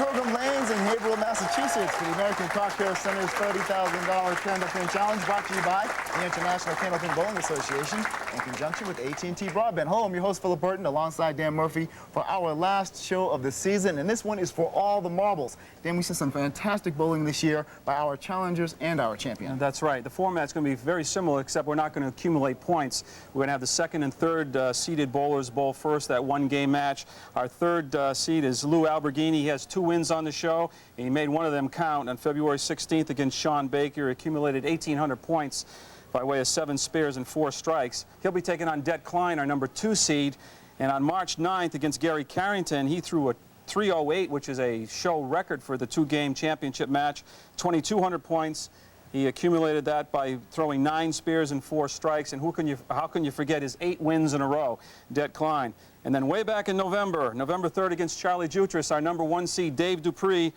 Pilgrim Lanes in Haverhill, Massachusetts for the American Cocktail Center's $30,000 Candlepin Challenge, brought to you by the International Candlepin Bowling Association in conjunction with AT&T Broadband. Hello, I'm your host, Philip Burton, alongside Dan Murphy for our last show of the season, and this one is for all the marbles. Dan, we see some fantastic bowling this year by our challengers and our champion. That's right. The format's going to be very similar, except we're not going to accumulate points. We're going to have the second and third seeded bowlers bowl first, that one-game match. Our third seed is Lou Alberghini. He has 2 wins on the show, and he made one of them count on February 16th against Sean Baker. He accumulated 1,800 points by way of 7 spares and 4 strikes. He'll be taking on Det Klein, our number 2 seed, and on March 9th against Gary Carrington, he threw a 308, which is a show record for the 2-game championship match, 2,200 points. He accumulated that by throwing 9 spears and 4 strikes, and how can you forget his 8 wins in a row, Det Klein. And then way back in November 3rd against Charlie Jutras, our number 1 seed, Dave Dupuis,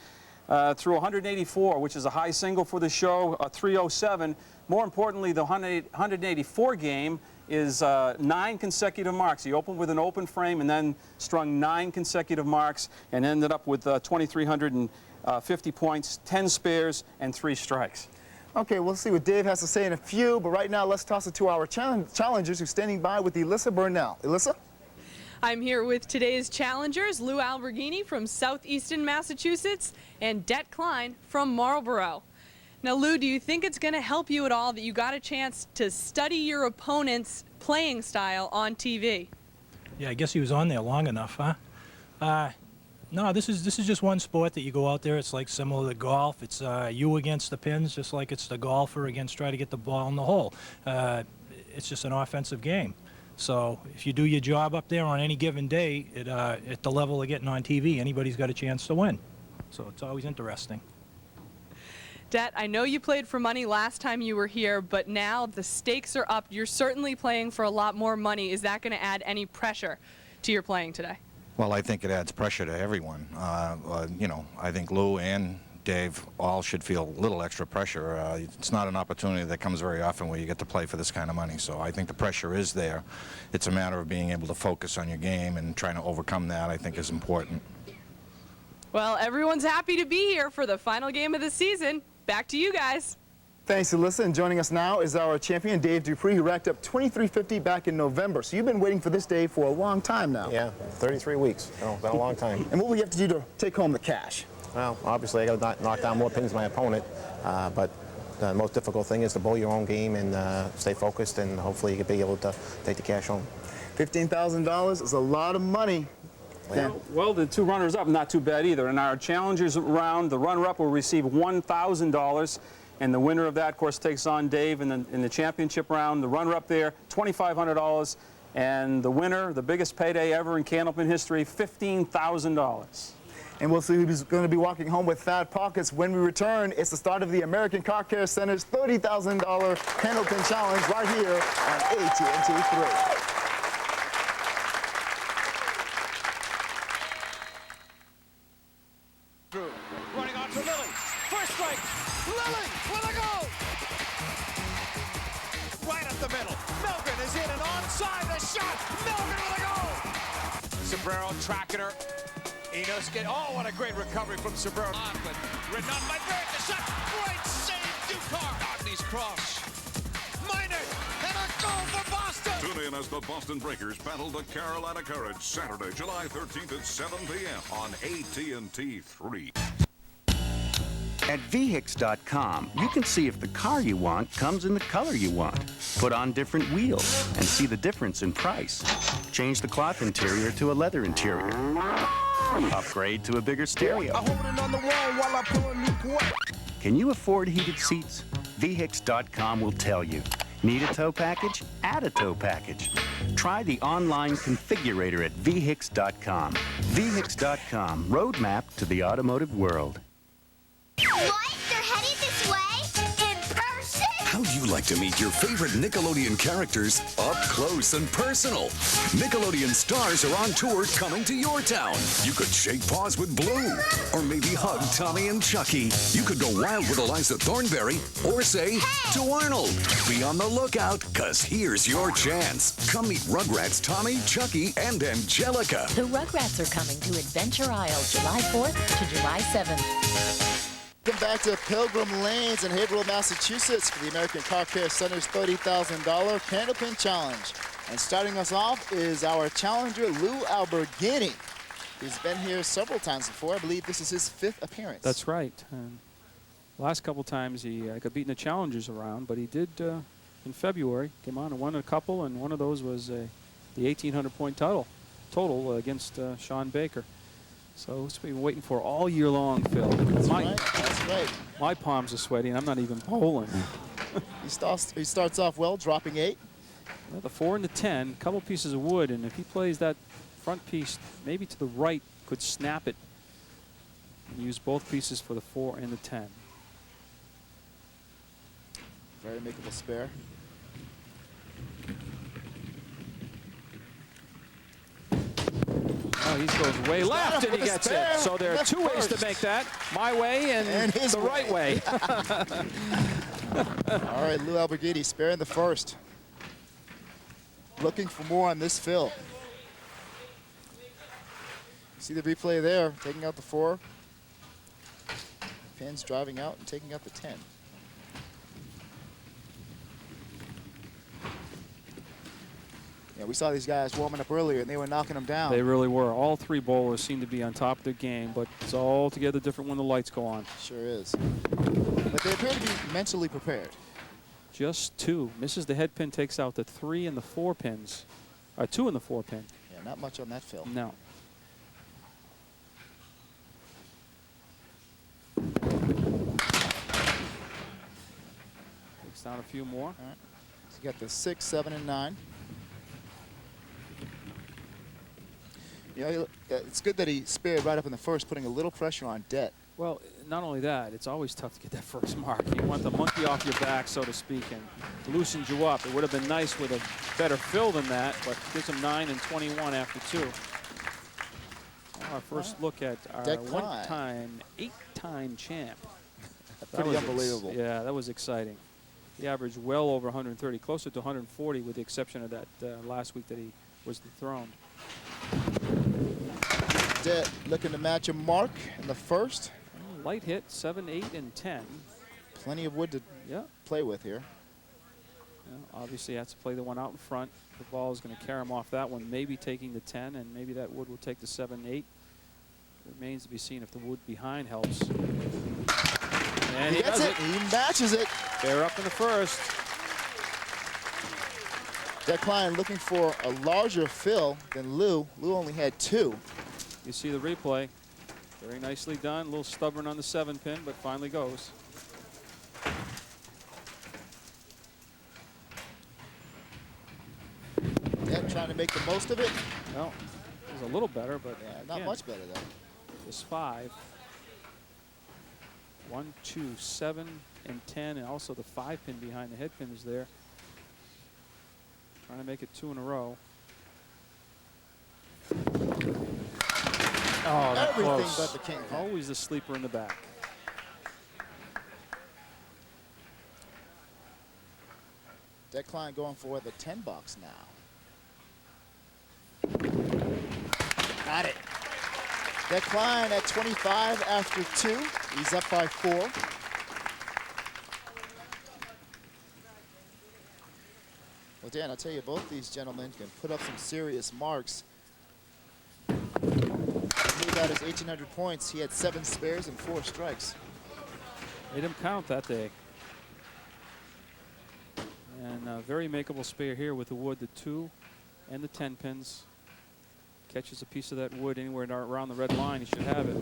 threw 184, which is a high single for the show, a 307. More importantly, the 184 game is 9 consecutive marks. He opened with an open frame and then strung 9 consecutive marks and ended up with 2,350 points, 10 spares, and 3 strikes. Okay, we'll see what Dave has to say in a few, but right now let's toss it to our challengers who's standing by with Elissa Burnell. Elissa? I'm here with today's challengers, Lou Alberghini from southeastern Massachusetts and Det Klein from Marlborough. Now, Lou, do you think it's going to help you at all that you got a chance to study your opponent's playing style on TV? Yeah, I guess he was on there long enough, huh? No, this is just one sport that you go out there. It's like similar to golf. It's you against the pins, just like it's the golfer against trying to get the ball in the hole. It's just an offensive game. So if you do your job up there on any given day, at the level of getting on TV, anybody's got a chance to win. So it's always interesting. Det, I know you played for money last time you were here, but now the stakes are up. You're certainly playing for a lot more money. Is that going to add any pressure to your playing today? Well, I think it adds pressure to everyone. You know, I think Lou and Dave all should feel a little extra pressure. It's not an opportunity that comes very often where you get to play for this kind of money. So I think the pressure is there. It's a matter of being able to focus on your game and trying to overcome that, I think, is important. Well, everyone's happy to be here for the final game of the season. Back to you guys. Thanks, Alyssa. And joining us now is our champion, Dave Dupuis, who racked up 2,350 back in November. So you've been waiting for this day for a long time now. Yeah, 33 weeks. It's been a long time. And what will you have to do to take home the cash? Well, obviously, I got to knock down more pins than my opponent. But the most difficult thing is to bowl your own game and stay focused, and hopefully you can be able to take the cash home. $15,000 is a lot of money. Yeah. Well, the 2 runners-up, not too bad either. In our challengers round, the runner-up will receive $1,000. And the winner of that, of course, takes on Dave in the championship round. The runner-up there, $2,500. And the winner, the biggest payday ever in Candlepin history, $15,000. And we'll see who's going to be walking home with fat pockets when we return. It's the start of the American Cocktail Center's $30,000 Candlepin Challenge right here on AT&T 3. Running on to Lily. First strike. Lily with a go. Right up the middle. Milgren is in and onside. The shot. Milgren with a go. Sombrero tracking her. Enos get. Oh, what a great recovery from Sombrero. But ridden on by Barrett. The shot. Great save. Ducar. Rodney's cross. Minor. And a goal for Boston. Tune in as the Boston Breakers battle the Carolina Courage Saturday, July 13th at 7 p.m. on AT&T 3. At VHIX.com, you can see if the car you want comes in the color you want. Put on different wheels and see the difference in price. Change the cloth interior to a leather interior. Upgrade to a bigger stereo. Can you afford heated seats? VHIX.com will tell you. Need a tow package? Add a tow package. Try the online configurator at VHIX.com. VHIX.com, roadmap to the automotive world. What? They're headed this way? In person? How'd you like to meet your favorite Nickelodeon characters up close and personal? Nickelodeon stars are on tour coming to your town. You could shake paws with Blue, or maybe hug Tommy and Chucky. You could go wild with Eliza Thornberry, or say to Arnold. Be on the lookout, cause here's your chance. Come meet Rugrats Tommy, Chucky, and Angelica. The Rugrats are coming to Adventure Isle July 4th to July 7th. Welcome back to Pilgrim Lanes in Haverhill, Massachusetts for the American Car Care Center's $30,000 Candlepin Challenge. And starting us off is our challenger, Lou Alberghini. He's been here several times before. I believe this is his 5th appearance. That's right. And last couple times he got beaten the challengers around, but he did in February. Came on and won a couple, and one of those was the 1,800-point total against Sean Baker. So it's been waiting for all year long, Phil. That's right. My palms are sweaty, and I'm not even bowling. He starts off well, dropping 8. Well, the 4 and the 10, couple pieces of wood, and if he plays that front piece maybe to the right, could snap it and use both pieces for the 4 and the 10. Very makeable spare. Oh, he goes way left and he gets it. So there are 2 ways to make that. My way and the right way. All right, Lou Alberghini sparing the first. Looking for more on this fill. See the replay there, taking out the 4. Pins driving out and taking out the 10. Yeah, we saw these guys warming up earlier, and they were knocking them down. They really were. All 3 bowlers seem to be on top of their game, but it's altogether different when the lights go on. Sure is. But they appear to be mentally prepared. Just 2. Misses the head pin, takes out the 3 and the 4 pins. 2 and the 4 pin. Yeah, not much on that fill. No. Takes down a few more. All right. So you got the 6, 7, and 9. You know, it's good that he spared right up in the first, putting a little pressure on Det. Well, not only that, it's always tough to get that first mark. You want the monkey off your back, so to speak, and loosened you up. It would have been nice with a better fill than that, but gives him 9 and 21 after 2. Our first look at our one-time, 8-time champ. Pretty unbelievable. Yeah, that was exciting. He averaged well over 130, closer to 140, with the exception of that last week that he was dethroned. Det looking to match a mark in the first. Light hit, 7, 8, and 10. Plenty of wood to play with here. Yeah, obviously, he has to play the one out in front. The ball is going to carry him off that one, maybe taking the 10, and maybe that wood will take the 7, 8. It remains to be seen if the wood behind helps. And he gets it. He matches it. They're up in the first. Det Klein looking for a larger fill than Lou. Lou only had 2. You see the replay. Very nicely done. A little stubborn on the 7 pin, but finally goes. Det trying to make the most of it. Well, it was a little better, but not much better though. It's 5. 1, 2, 7, and 10, and also the 5 pin behind the head pin is there. Trying to make it 2 in a row. Oh, that everything close. but the king. Always the sleeper in the back. Det Klein going for the 10 box now. Got it. Det Klein at 25 after 2. He's up by 4. Well, Dan, I'll tell you, both these gentlemen can put up some serious marks. He got his 1,800 points. He had 7 spares and 4 strikes. Made him count that day. And a very makeable spare here with the wood, the 2 and the 10 pins. Catches a piece of that wood anywhere around the red line. He should have it.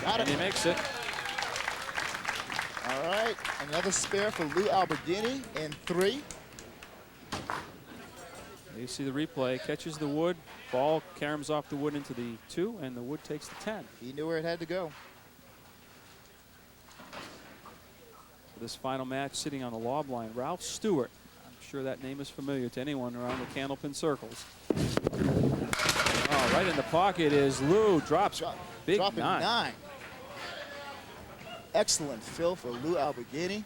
Got it. And he makes it. All right, another spare for Lou Alberghini in 3. You see the replay. Catches the wood. Ball caroms off the wood into the 2, and the wood takes the 10. He knew where it had to go. for this final match, sitting on the lob line, Ralph Stewart. I'm sure that name is familiar to anyone around the Candlepin circles. Oh, right in the pocket is Lou. Dropping nine. Excellent fill for Lou Alberghini.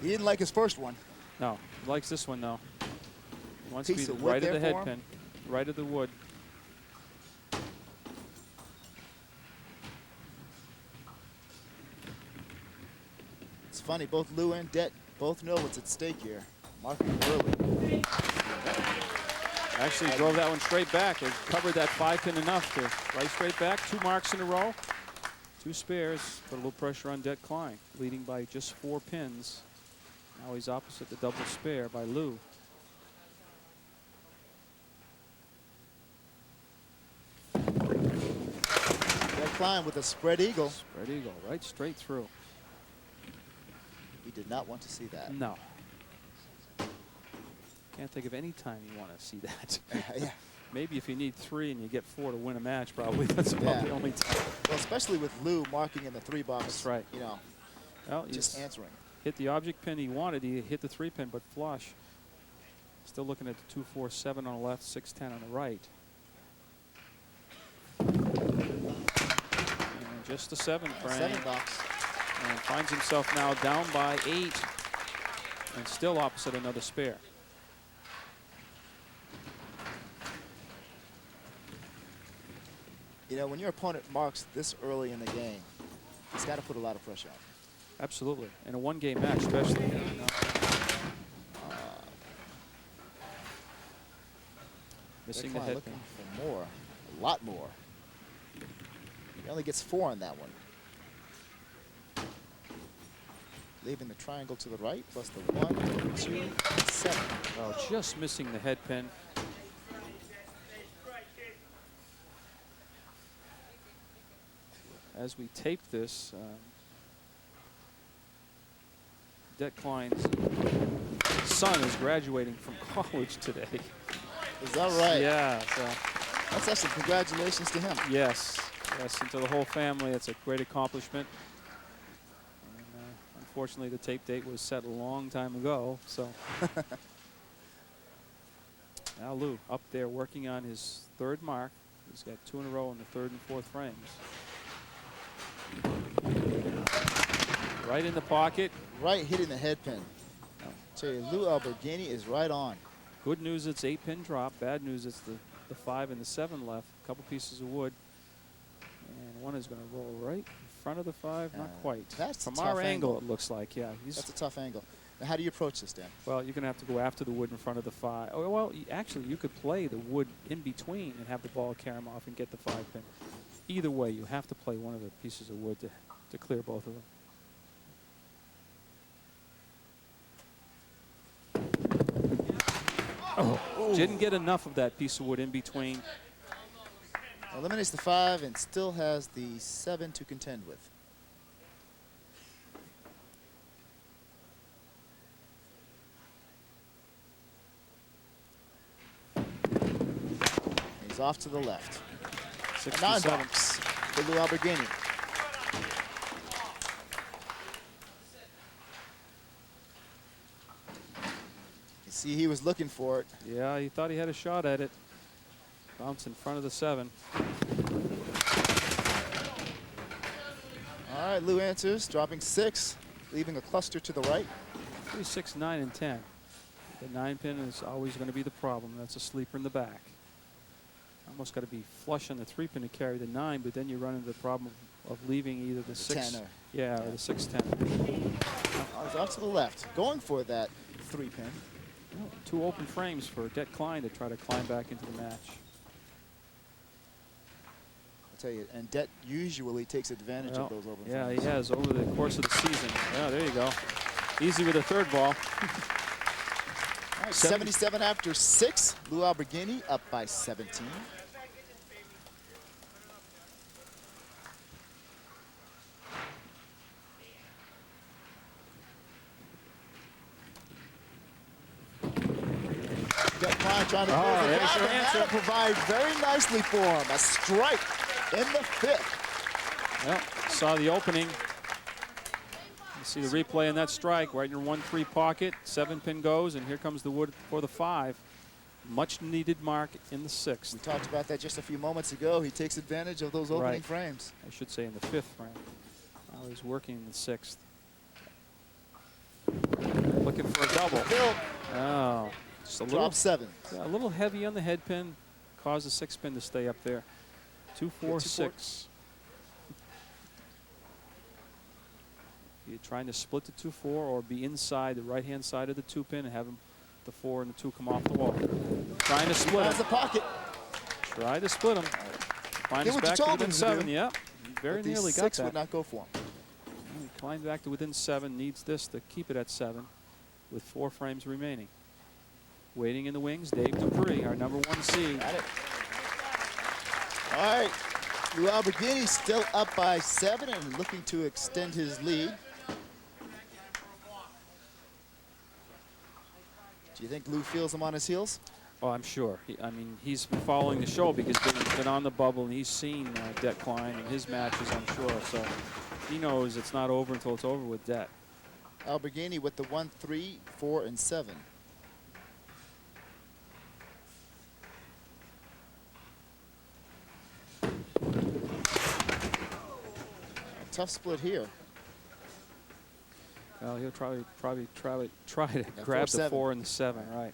He didn't like his first one. No, he likes this one though. He wants to be Wood right at the there head for him. pin, right at the wood. It's funny, both Lou and Det both know what's at stake here. Marking early. Actually drove that one straight back. They covered that 5-pin enough to right straight back. 2 marks in a row. 2 spares. Put a little pressure on Det Klein, leading by just 4 pins. Now he's opposite the double spare by Lou. Det Klein with a spread eagle. Spread eagle, right straight through. He did not want to see that. No. Can't think of any time you want to see that. Yeah. Maybe if you need 3 and you get 4 to win a match, probably that's about the only time. Well, especially with Lou marking in the 3 box. That's right. You know, Well, just answering. Hit the object pin he wanted. He hit the 3-pin, but flush. Still looking at the 2-4-7 on the left, 6-10 on the right. And just a 7 frame. 7 box. And finds himself now down by 8 and still opposite another spare. You know, when your opponent marks this early in the game, he's got to put a lot of pressure on. Absolutely. In a 1-game match, especially. You know. Missing the head looking pin. for more, a lot more. He only gets 4 on that one. Leaving the triangle to the right, plus the 1, 2, 7. Oh, just missing the head pin. As we tape this, Det Klein's son is graduating from college today. Is that right? Yeah. So that's awesome. Congratulations to him. yes, yes, and to the whole family, it's a great accomplishment. And, unfortunately, the tape date was set a long time ago, so. Now Lou up there working on his 3rd mark. He's got 2 in a row in the 3rd and 4th frames. Right in the pocket. Right hitting the head pin. Tell you, Lou Alberghini is right on. Good news, it's 8-pin drop. Bad news, it's the 5 and the 7 left. A couple pieces of wood. And one is going to roll right in front of the 5. Not quite. That's From a our tough angle, it looks like. Yeah. That's a tough angle. Now, how do you approach this, Dan? Well, you're going to have to go after the wood in front of the 5. Oh, well, actually, you could play the wood in between and have the ball carry him off and get the 5-pin. Either way, you have to play one of the pieces of wood to clear both of them. Oh, didn't get enough of that piece of wood in between. Eliminates the 5 and still has the 7 to contend with. He's off to the left. 9 box for Lou Alberghini. You see, he was looking for it. Yeah, he thought he had a shot at it. Bounce in front of the 7. All right, Lou answers, dropping 6, leaving a cluster to the right. 3, 6, 9, and 10. The 9-pin is always going to be the problem. That's a sleeper in the back. Almost got to be flush on the 3-pin to carry the 9, but then you run into the problem of leaving either the 6, 10 or or the 6-10. He's off to the left, going for that 3-pin. Well, 2 open frames for Det Klein to try to climb back into the match. I'll tell you, and Det usually takes advantage of those open frames. Yeah, he has over the course of the season. Yeah, there you go. Easy with a 3rd ball. All right, 77 after 6. Lou Alberghini up by 17. Det Klein trying to provide very nicely for him. A strike in the 5th. Well, saw the opening. He See the replay on that strike right in your 1-3 pocket. 7-pin goes, and here comes the wood for the 5. Much needed mark in the 6th. We talked about that just a few moments ago. He takes advantage of those opening frames. I should say in the 5th frame. Now he's working in the 6th. Looking for a double. Oh, just a little. Drop 7. Yeah, a little heavy on the head pin. Caused the 6-pin to stay up there. 2-4-6. You're trying to split the 2-4 or be inside the right-hand side of the 2-pin and have the 4 and the 2 come off the wall. Trying to split Has the them. pocket. Try to split them. Find Get us what back you to told within him to 7. do. Yep. Very But the nearly got 6 that. would not go for him. He climbed back to within 7. Needs this to keep it at 7 with 4 frames remaining. Waiting in the wings, Dave Dupuis, our #1 seed. Got it. All right. Lou Alberghini still up by 7 and looking to extend his lead. Do you think Lou feels him on his heels? Oh, I'm sure. I mean, he's been following the show because he's been on the bubble and he's seen Det Klein and his matches, I'm sure. So he knows it's not over until it's over with Det. Alberghini with the 1, 3, 4, and 7. Tough split here. Well, he'll probably try to Yeah, grab 4, the 7. 4 and the 7, right?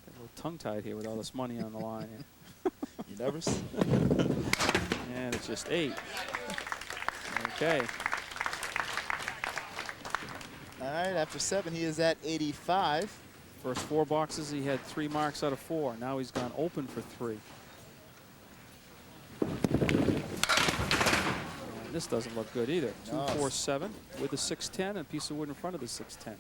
Get a little tongue-tied here with all this money on the line. You nervous? And it's just 8. Okay. All right, after 7, he is at 85. First 4 boxes, he had 3 marks out of 4. Now he's gone open for 3. And this doesn't look good either. 2, No. 4, 7 with the 6-10 and a piece of wood in front of the 6-10.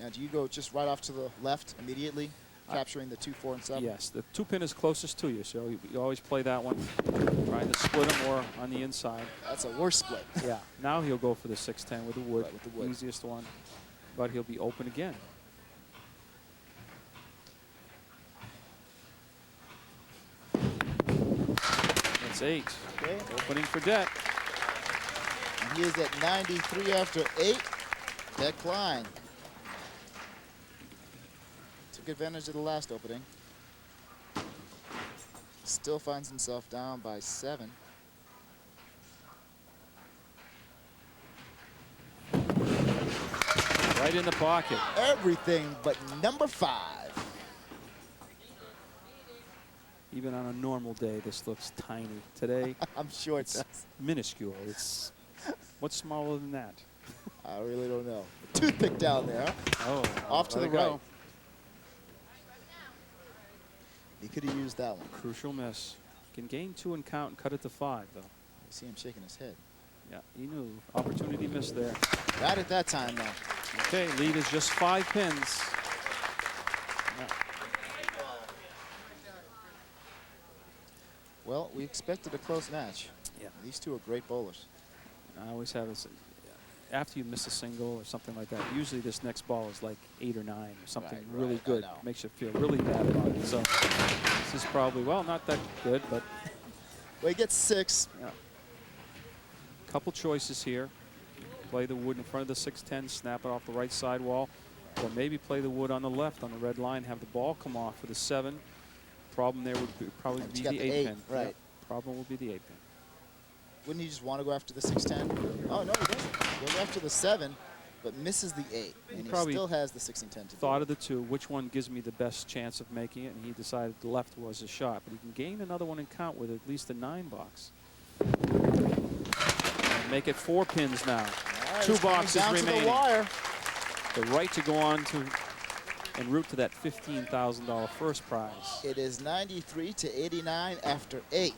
Now, do you go just right off to the left immediately, capturing the 2, 4, and 7? Yes, the 2-pin is closest to you, so you always play that one. Trying to split them or on the inside. That's a worse split. Yeah, now he'll go for the 6-10 with the wood. Right, with the wood. Easiest one, but he'll be open again. That's 8. Okay. Opening for Det. And he is at 93 after 8. Det Klein took advantage of the last opening. Still finds himself down by 7. Right in the pocket. Everything but number 5. Even on a normal day, this looks tiny. Today, I'm sure it it's does. minuscule. It's what's smaller than that? I really don't know. Toothpick down there. Oh, Off to the let it go. right. He could have used that one. Crucial miss. Can gain 2 and count and cut it to 5, though. You see him shaking his head. Yeah, he knew. Opportunity missed there. Got it that time, though. Okay, lead is just 5 pins. Well, we expected a close match. Yeah. These two are great bowlers. I always have this. After you miss a single or something like that, usually this next ball is like 8 or 9 or something really right, I good. know. Makes you feel really bad about it. So this is probably, well, not that good, but Well, he gets 6. a couple choices here. Play the wood in front of the 6-10, snap it off the right side wall, or maybe play the wood on the left on the red line, have the ball come off for the 7. Problem there would probably But be you got the the 8 8, pin. right. Yep, problem will be the 8 pin. Wouldn't he just want to go after the 6-10? Oh, no, he doesn't. He goes after the 7, but misses the 8. And he probably still has the 6 and 10 to Thought do. of the 2, which one gives me the best chance of making it, and he decided the left was his shot. But he can gain another one and count with at least a 9 box. And make it 4 pins now. All right, 2 it's coming boxes down remaining. to the wire. The right to go on to en route to that $15,000 first prize. It is 93 to 89 after 8.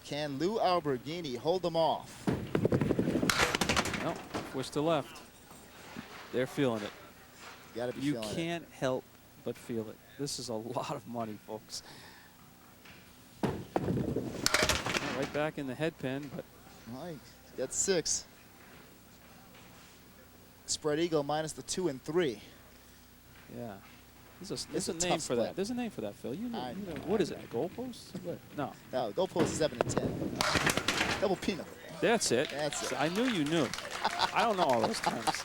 Can Lou Alberghini hold them off? No, twist to left. They're feeling it. You gotta be You feeling can't help but feel it. This is a lot of money, folks. Right back in the head pin, but it. All right, that's 6. Spread eagle minus the 2 and 3. yeah. There's a name for that. There's a name for that, Phil. You know, what is it? A goalpost? What? No. No, goalpost is 7 and 10. Double peanut. That's it. That's it. I knew you knew. I don't know all those terms.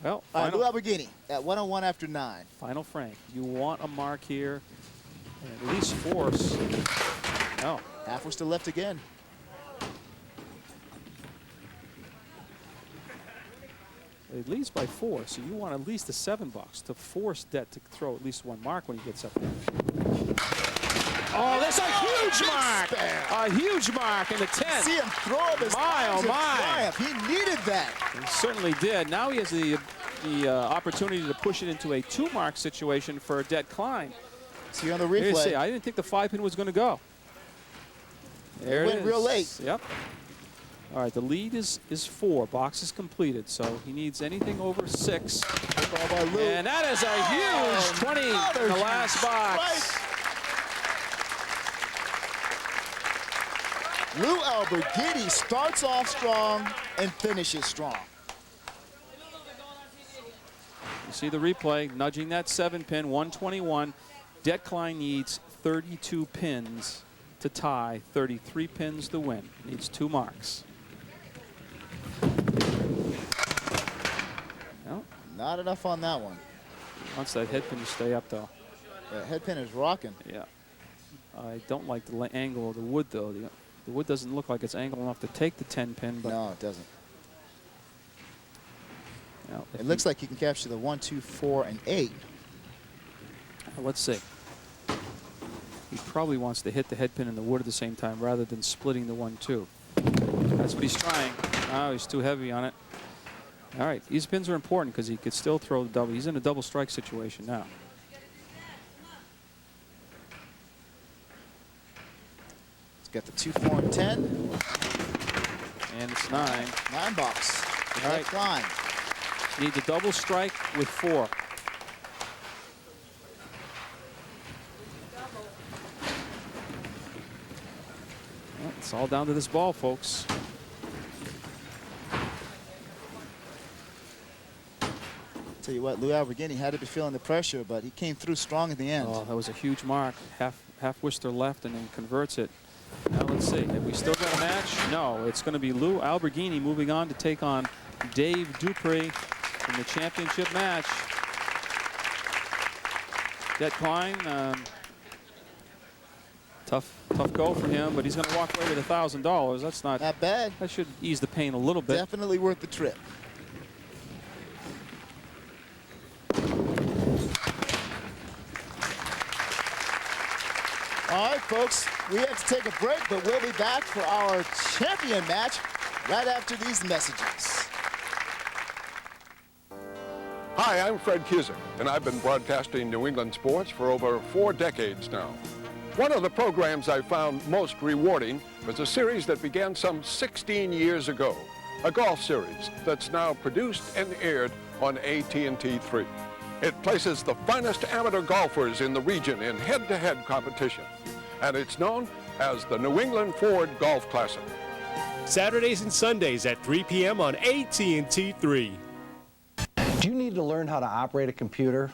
Well, all right, Lou Alberghini at 101 after 9. Final frame. You want a mark here, and at least force. No. Half we're still left again. It leads by 4, so you want at least a $7 to force Det to throw at least one mark when he gets up there. Oh, that's a huge mark! A huge mark in the 10. See him throw up his arms in triumph. He needed that. He certainly did. Now he has the opportunity to push it into a 2-mark situation for Det Klein. See on the replay. See, I didn't think the 5-pin was going to go. There it went is. Real late. Yep. All right, the lead is 4. Box is completed, so he needs anything over 6. And that is a huge 20 in the last box. Lou Alberghini starts off strong and finishes strong. You see the replay, nudging that 7-pin, 121. Det Klein needs 32 pins to tie, 33 pins to win. Needs 2 marks. No. Not enough on that one. Wants that head pin to stay up, though. The head pin is rocking. Yeah. I don't like the angle of the wood, though. The wood doesn't look like it's angled enough to take the 10-pin. But no, it doesn't. Now, it looks like you can capture the 1, 2, 4, and 8. Let's see. He probably wants to hit the head pin and the wood at the same time rather than splitting the 1, 2. That's what he's trying. Oh, he's too heavy on it. All right, these pins are important because he could still throw the double. He's in a double strike situation now. He's got the 2, 4, and 10. And it's 9. 9 box. All right. Klein. Needs a double strike with 4. Well, it's all down to this ball, folks. Tell you what, Lou Alberghini had to be feeling the pressure, but he came through strong at the end. Oh, that was a huge mark. Half Worcester left and then converts it. Now let's see. Have we still got a match? No, it's going to be Lou Alberghini moving on to take on Dave Dupuis in the championship match. Det Klein, tough go for him, but he's going to walk away with $1,000. That's not bad. That should ease the pain a little bit. Definitely worth the trip. All right, folks, we have to take a break, but we'll be back for our champion match right after these messages. Hi, I'm Fred Cusick, and I've been broadcasting New England sports for over 4 decades now. One of the programs I found most rewarding was a series that began some 16 years ago, a golf series that's now produced and aired on AT&T3. It places the finest amateur golfers in the region in head-to-head competition, and it's known as the New England Ford Golf Classic. Saturdays and Sundays at 3 p.m. on AT&T3. Do you need to learn how to operate a computer?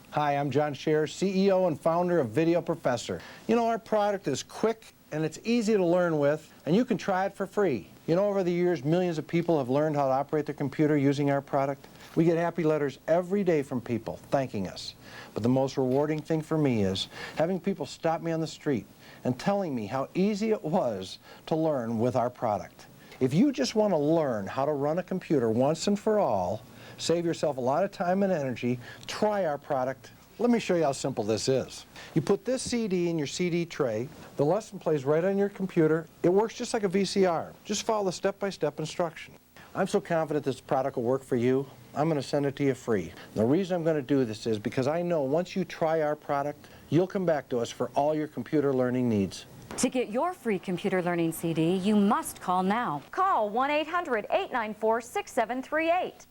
Hi, I'm John Scherer, CEO and founder of Video Professor. You know, our product is quick and it's easy to learn with, and you can try it for free. You know, over the years, millions of people have learned how to operate their computer using our product. We get happy letters every day from people thanking us. But the most rewarding thing for me is having people stop me on the street and telling me how easy it was to learn with our product. If you just want to learn how to run a computer once and for all, save yourself a lot of time and energy, try our product. Let me show you how simple this is. You put this CD in your CD tray, the lesson plays right on your computer. It works just like a VCR. Just follow the step-by-step instruction. I'm so confident this product will work for you, I'm going to send it to you free. The reason I'm going to do this is because I know once you try our product, you'll come back to us for all your computer learning needs. To get your free computer learning CD, you must call now. Call 1-800-894-6738.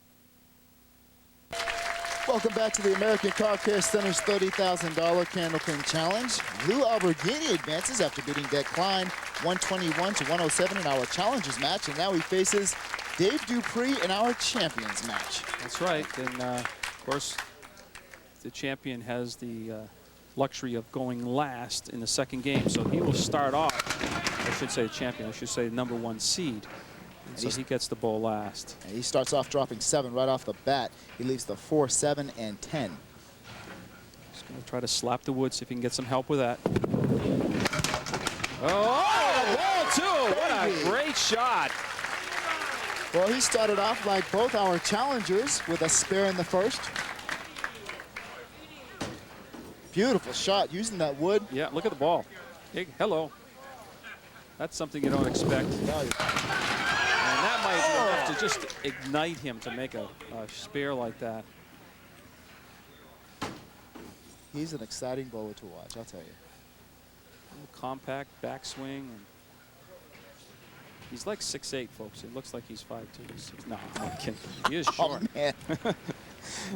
Welcome back to the American Car Care Center's $30,000 Candlepin Challenge. Lou Alberghini advances after beating Det Klein 121 to 107 in our Challengers match, and now he faces Dave Dupuis in our champions match. That's right. And, of course, the champion has the luxury of going last in the second game. So he will start off, I should say champion, I should say #1 seed. And so he gets the bowl last. And he starts off dropping 7 right off the bat. He leaves the 4, 7, and 10. Just going to try to slap the wood, see if he can get some help with that. Oh, ball too. What a great shot. Well, he started off like both our challengers with a spare in the first. Beautiful shot using that wood. Yeah, look at the ball. Hey, hello. That's something you don't expect. And that might be enough to just ignite him to make a spare like that. He's an exciting bowler to watch, I'll tell you. A little compact backswing. And he's like 6'8", folks. It looks like he's 5'2". No, I'm not kidding. He is short. Oh, man.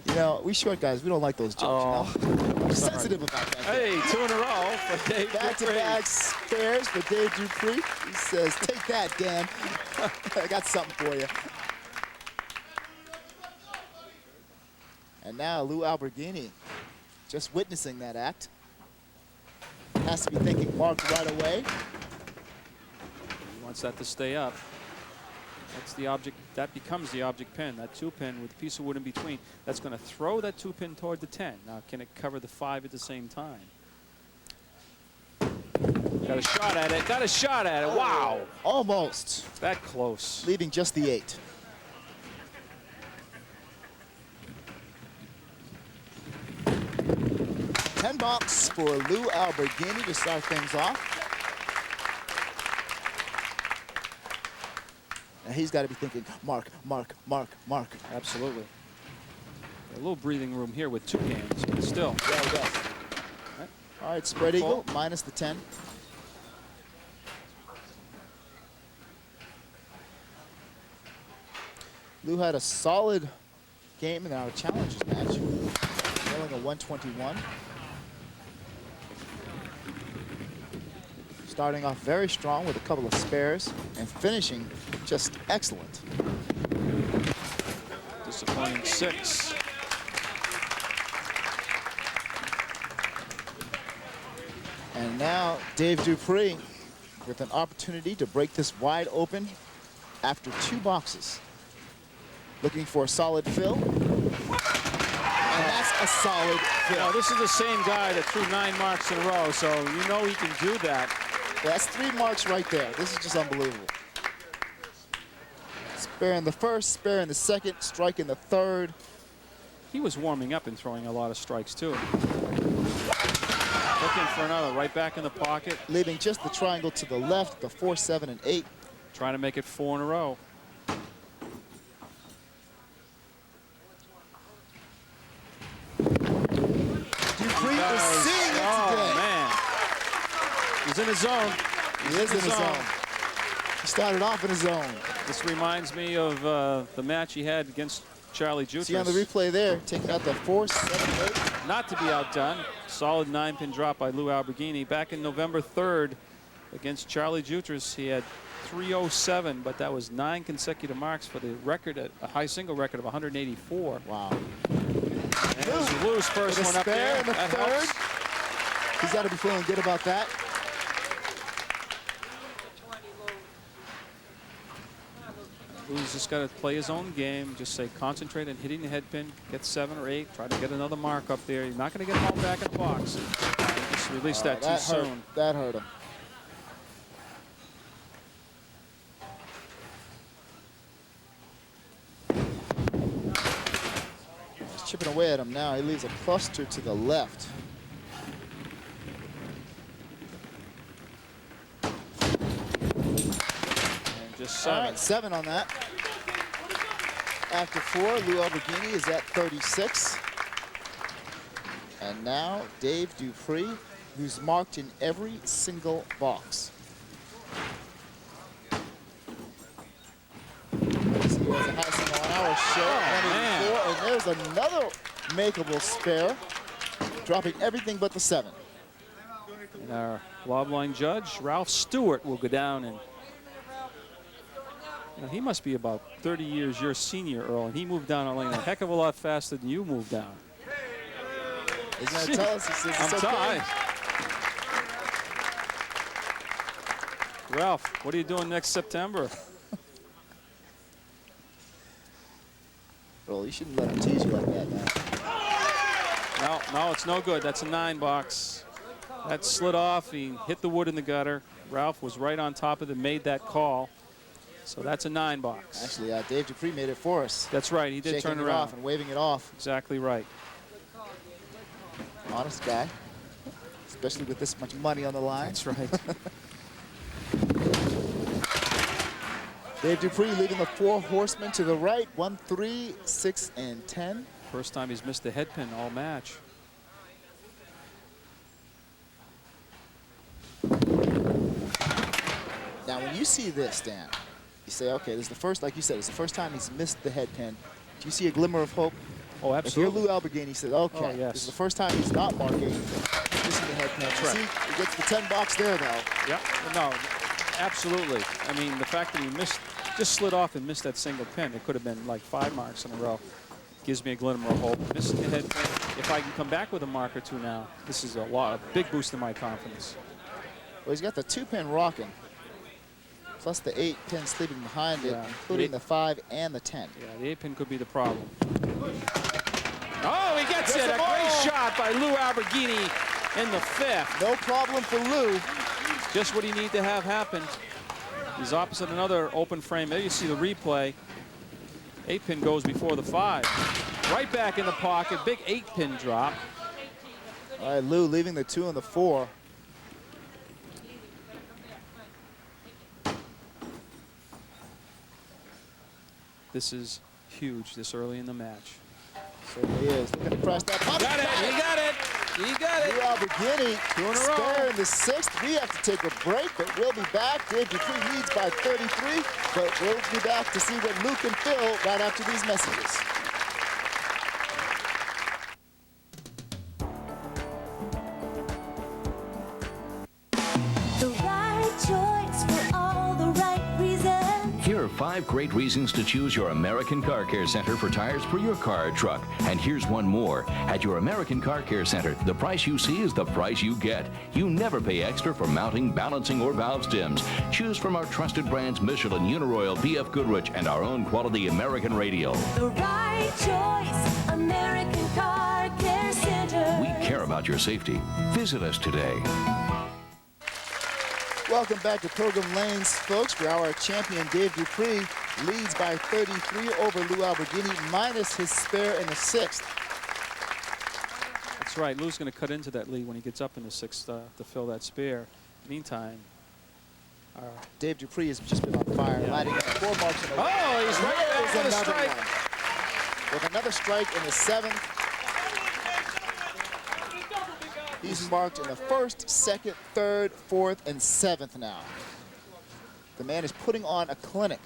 You know, we short guys, we don't like those jokes. You know? I'm sensitive about that. Hey, 2 in a row for Dave Dupuis. Back-to-back spares for Dave Dupuis. He says, take that, Dan. I got something for you. And now Lou Alberghini, just witnessing that act. Has to be thinking mark right away. He wants that to stay up. That's the object. That becomes the object pin. That 2-pin with a piece of wood in between. That's going to throw that 2-pin toward the 10. Now, can it cover the 5 at the same time? Got a shot at it. Got a shot at it. Wow. Almost. That close. Leaving just the 8. $10 for Lou Alberghini to start things off. And he's got to be thinking, mark, mark, mark, mark. Absolutely. A little breathing room here with 2 games, but still. Yeah, he does. All right, spread eagle, minus the 10. Lou had a solid game in our challengers match, nailing a 121. Starting off very strong with a couple of spares and finishing just excellent. Disappointing 6. And now Dave Dupuis with an opportunity to break this wide open after 2 boxes. Looking for a solid fill. And that's a solid fill. Well, this is the same guy that threw 9 marks in a row, so you know he can do that. That's 3 marks right there. This is just unbelievable. Spare in the first, spare in the second, strike in the third. He was warming up and throwing a lot of strikes, too. Looking for another, right back in the pocket. Leaving just the triangle to the left, the 4, 7, and 8. Trying to make it 4 in a row. Dupuis is seeing it today. Man. He's in his zone. He is in his zone. He started off in his zone. This reminds me of the match he had against Charlie Jutras. See on the replay there, taking out the 4, 7, 8. Not to be outdone. Solid 9-pin drop by Lou Alberghini. Back in November 3rd against Charlie Jutras, he had 307, but that was 9 consecutive marks for the record, a high single record of 184. Wow. And there's Lou's first one up there. In the That third. helps. He's got to be feeling good about that. Lou's just got to play his own game. Just say concentrate on hitting the head pin, get 7 or 8, try to get another mark up there. You're not going to get him all back in the box. Just release that too soon. That hurt him. He's chipping away at him now. He leaves a cluster to the left. Just 7. All right, 7 on that. After 4, Lou Alberghini is at 36. And now Dave Dupuis, who's marked in every single box. He has a high single on our show, 184, and there's another makeable spare, dropping everything but the 7. And our lob line judge, Ralph Stewart, will go down and You know, he must be about 30 years your senior, Earl, and he moved down a lane a heck of a lot faster than you moved down. He's going to tell us. He says it's I'm okay. tired. Ralph, what are you doing next September? Well, you shouldn't let him tease you like that now. No, it's no good. That's a 9 box. That slid off. He hit the wood in the gutter. Ralph was right on top of it, made that call. So that's a 9 box. Actually, Dave Dupuis made it for us. That's right. He did Shaking turn it around. off and waving it off. Exactly right. Honest guy, especially with this much money on the line. That's right. Dave Dupuis leading the 4 horsemen to the right. 1, 3, 6, and 10. First time he's missed a head pin all match. Now, when you see this, Dan, you say, okay, this is the first, like you said, it's the first time he's missed the head pin. Do you see a glimmer of hope? Oh, absolutely. If you're Lou Alberghini, you said, okay, oh, yes. This is the first time he's not marking, missing the head pin. That's You right. see, he gets the 10 box there, though. Yeah, no, absolutely. I mean, the fact that he missed, just slid off and missed that single pin, it could have been like 5 marks in a row. Gives me a glimmer of hope. Missing the head pin, if I can come back with a mark or 2 now, this is a big boost in my confidence. Well, he's got the 2-pin rocking, plus the 8-pin sleeping behind it, including the 5 and the 10. Yeah, the 8-pin could be the problem. Oh, he gets it! A great shot by Lou Alberghini in the 5th. No problem for Lou. Just what he needed to have happen. He's opposite another open frame. There you see the replay. 8-pin goes before the 5. Right back in the pocket. Big 8-pin drop. All right, Lou leaving the 2 and the 4. This is huge this early in the match. Certainly is. Looking to press that pump. Got it. He got it. He got it. Lou Alberghini 2 in a row. spare in the 6th. We have to take a break, but we'll be back. Dave Dupuis leads by 33, but we'll be back to see what Lou can fill right after these messages. The right choice for all the right reasons. Here are 5 great reasons to choose your American Car Care Center for tires for your car or truck. And here's one more. At your American Car Care Center, the price you see is the price you get. You never pay extra for mounting, balancing, or valve stems. Choose from our trusted brands Michelin, Uniroyal, BF Goodrich, and our own quality American Radial. The right choice, American Car Care Center. We care about your safety. Visit us today. Welcome back to Pilgrim Lanes, folks, where our champion Dave Dupuis leads by 33 over Lou Alberghini, minus his spare in the 6th. That's right. Lou's going to cut into that lead when he gets up in the 6th to fill that spare. Meantime, Dave Dupuis has just been on fire, lighting up 4 marks in a row. Oh, he's right back There's with a another strike. one. With another strike in the 7th. He's marked in the 1st, 2nd, 3rd, 4th, and 7th now. The man is putting on a clinic.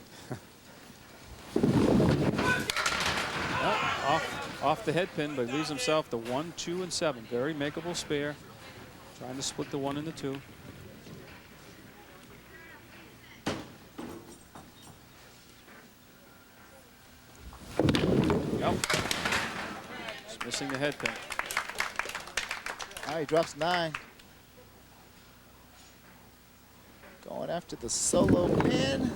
Off the head pin, but leaves himself the 1, 2, and 7. Very makeable spare. Trying to split the 1 and the 2. Yep. Just missing the head pin. All right, he drops 9. Going after the solo pin.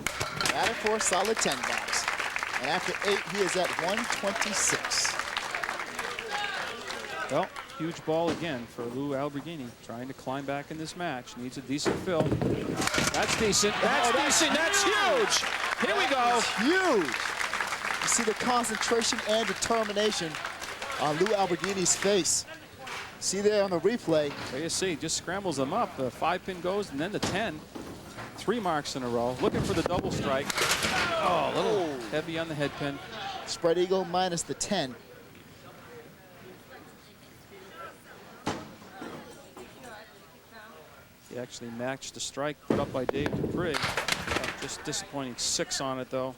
Got it for a solid 10 box. And after 8, he is at 126. Well, huge ball again for Lou Alberghini, trying to climb back in this match. Needs a decent fill. That's decent. That's decent. That's huge. Here we go. That's huge. You see the concentration and determination on Lou Alberghini's face. See there on the replay. There you see, just scrambles them up. The 5-pin goes, and then the 10. 3 marks in a row. Looking for the double strike. Oh, a little heavy on the head pin. Spread eagle minus the 10. He actually matched the strike put up by Dave Dupuis. Just disappointing 6 on it, though.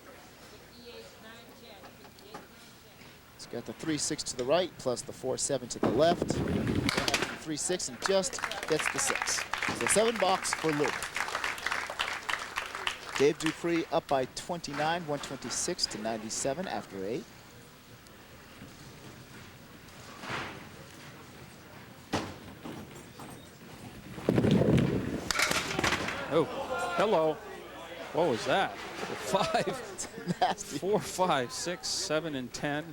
He's got the 3-6 to the right, plus the 4-7 to the left. 3-6 and just gets the 6. So 7 box for Lou. Dave Dupuis up by 29, 126 to 97 after 8. Oh, hello. What was that? 5, nasty. 4, 5, 6, 7, and 10.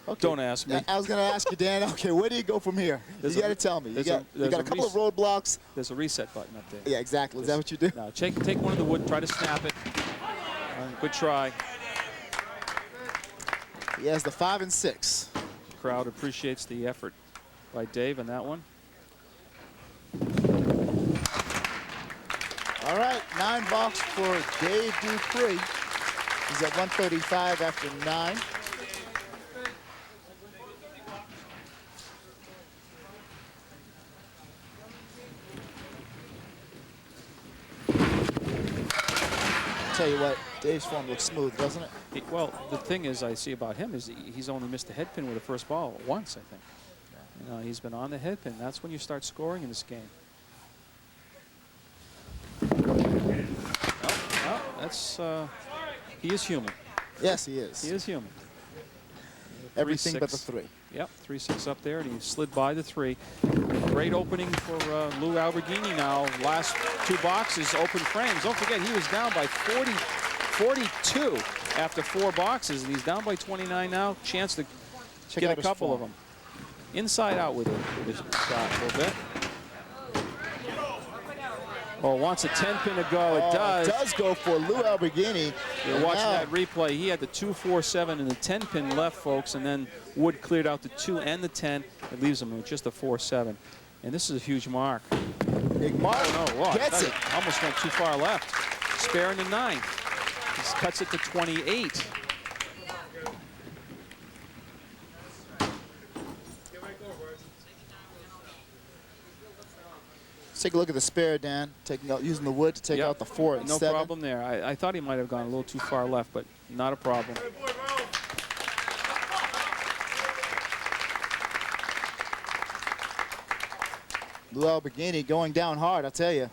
Okay. Don't ask me. I was going to ask you, Dan. Okay, where do you go from here? You got to tell me. You got a couple of roadblocks. There's a reset button up there. Yeah, exactly. Is that what you do? No, take one of the wood, try to snap it. Good try. He has the 5 and 6. The crowd appreciates the effort by Dave on that one. All right, 9 balks for Dave Dupuis. He's at 135 after 9. Tell you what, Dave's form looks smooth, doesn't it? Well, the thing is, I see about him is he's only missed a head pin with the first ball once, I think. You know, he's been on the head pin. That's when you start scoring in this game. Oh, that's he is human. Yes, he is. He is human. Everything but the 3. Yep, 3-6 up there, and he slid by the 3. Great opening for Lou Alberghini now. Last 2 boxes, open frames. Don't forget, he was down by 42 after 4 boxes, and he's down by 29 now. Chance to get a couple of them. Inside out with his shot a little bit. Oh, wants a 10-pin to go. It does. It does go for Lou Alberghini. You're watching that replay. He had the 2, 4, 7 and the 10-pin left, folks, and then Wood cleared out the 2 and the 10. It leaves him with just a 4, 7. And this is a huge mark. Big mark. Oh, no. Gets it. Almost went too far left. Spare in the 9th. He cuts it to 28. Let's take a look at the spare, Dan. Using the wood to take out the 4 and 7. No problem there. I thought he might have gone a little too far left, but not a problem. Lou Alberghini going down hard, I'll tell you.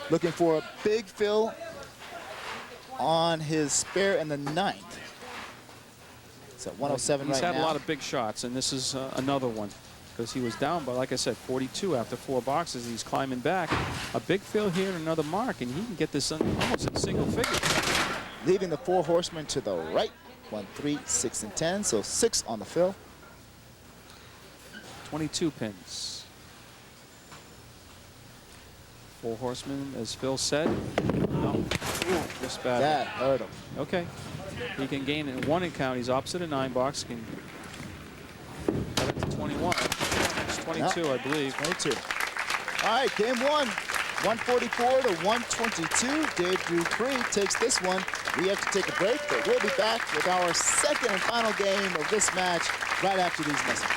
Looking for a big fill on his spare in the 9th. It's at 107 right now. He's had a lot of big shots, and this is another one. Because he was down by, like I said, 42 after 4 boxes. He's climbing back. A big fill here and another mark, and he can get this almost in single figures. Leaving the 4 horsemen to the right. 1, 3, 6, and 10. So 6 on the fill. 22 pins. 4 horsemen, as Phil said. No, just bad. That hurt him. Okay. He can gain in 1 count. He's opposite a 9 box. Can get it to 21. It's 22, I believe. 22. All right, game 1. 144 to 122. Dave Dupuis takes this one. We have to take a break, but we'll be back with our 2nd and final game of this match right after these messages.